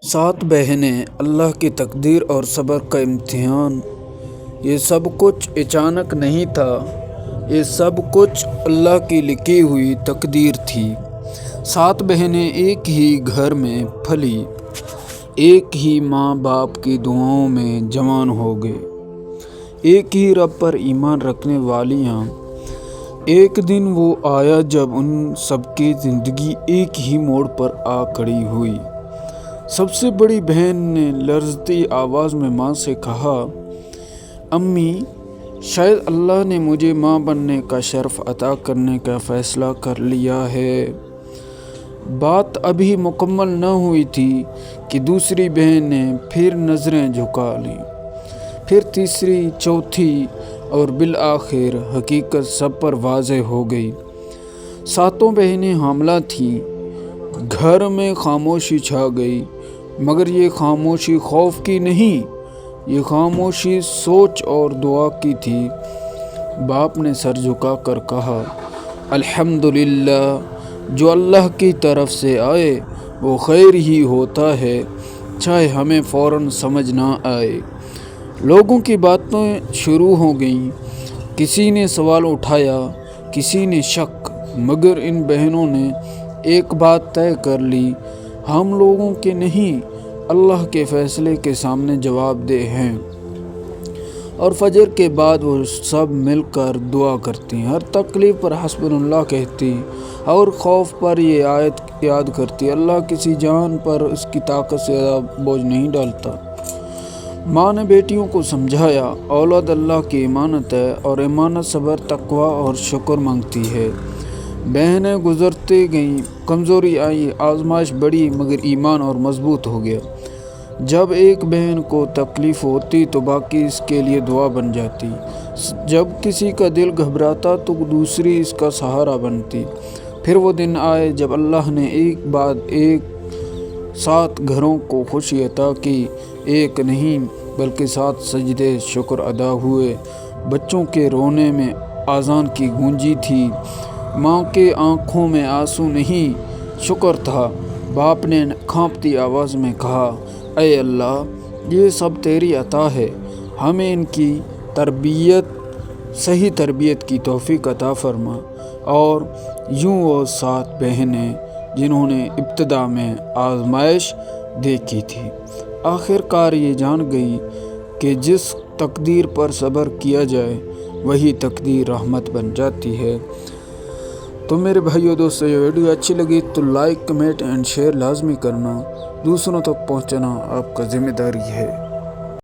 सात बहनें, अल्लाह की तकदीर और सब्र का इम्तिहान। ये सब कुछ अचानक नहीं था, ये सब कुछ अल्लाह की लिखी हुई तकदीर थी। सात बहनें एक ही घर में फली, एक ही माँ बाप की दुआओं में जवान हो गए, एक ही रब पर ईमान रखने वालियाँ। एक दिन वो आया जब उन सबकी ज़िंदगी एक ही मोड़ पर आ खड़ी हुई। सबसे बड़ी बहन ने लर्ज़ती आवाज़ में माँ से कहा, अम्मी, शायद अल्लाह ने मुझे माँ बनने का शर्फ अता करने का फ़ैसला कर लिया है। बात अभी मुकम्मल न हुई थी कि दूसरी बहन ने फिर नज़रें झुका लीं, फिर तीसरी, चौथी और बिलआखिर हकीकत सब पर वाज़ेह हो गई। सातों बहनें हामला थीं। घर में खामोशी छा गई, मगर ये खामोशी खौफ की नहीं, ये खामोशी सोच और दुआ की थी। बाप ने सर झुकाकर कहा, अल्हम्दुलिल्लाह, जो अल्लाह की तरफ से आए वो खैर ही होता है, चाहे हमें फ़ौरन समझ ना आए। लोगों की बातें शुरू हो गईं। किसी ने सवाल उठाया, किसी ने शक, मगर इन बहनों ने एक बात तय कर ली, हम लोगों के नहीं, अल्लाह के फ़ैसले के सामने जवाबदेह हैं। और फजर के बाद वो सब मिलकर दुआ करती, हर तकलीफ़ पर हस्बुनल्लाह कहती और खौफ पर ये आयत याद करती, अल्लाह किसी जान पर उसकी ताकत से ज़्यादा बोझ नहीं डालता। माँ ने बेटियों को समझाया, औलाद अल्लाह की इमानत है और इमानत सब्र, तकवा और शुक्र मांगती है। बहनें गुजरती गईं, कमज़ोरी आई, आजमाइश बढ़ी, मगर ईमान और मजबूत हो गया। जब एक बहन को तकलीफ़ होती तो बाकी इसके लिए दुआ बन जाती, जब किसी का दिल घबराता तो दूसरी इसका सहारा बनती। फिर वो दिन आए जब अल्लाह ने एक बाद एक 7 घरों को खुशी अता की, एक नहीं बल्कि 7 सजदे शुक्र अदा हुए। बच्चों के रोने में आज़ान की गूंजी थी, माँ के आँखों में आंसू नहीं, शुक्र था। बाप ने कांपती आवाज़ में कहा, ऐ अल्लाह, ये सब तेरी अता है, हमें इनकी सही तरबियत की तौफीक अता फरमा। और यूँ वो 7 बहनें जिन्होंने इब्तिदा में आजमाइश देखी थी, आखिरकार ये जान गई कि जिस तकदीर पर सब्र किया जाए वही तकदीर रहमत बन जाती है। तो मेरे भाइयों दोस्तों, ये वीडियो अच्छी लगी तो लाइक, कमेंट एंड शेयर लाजमी करना। दूसरों तक पहुंचाना आपका जिम्मेदारी है।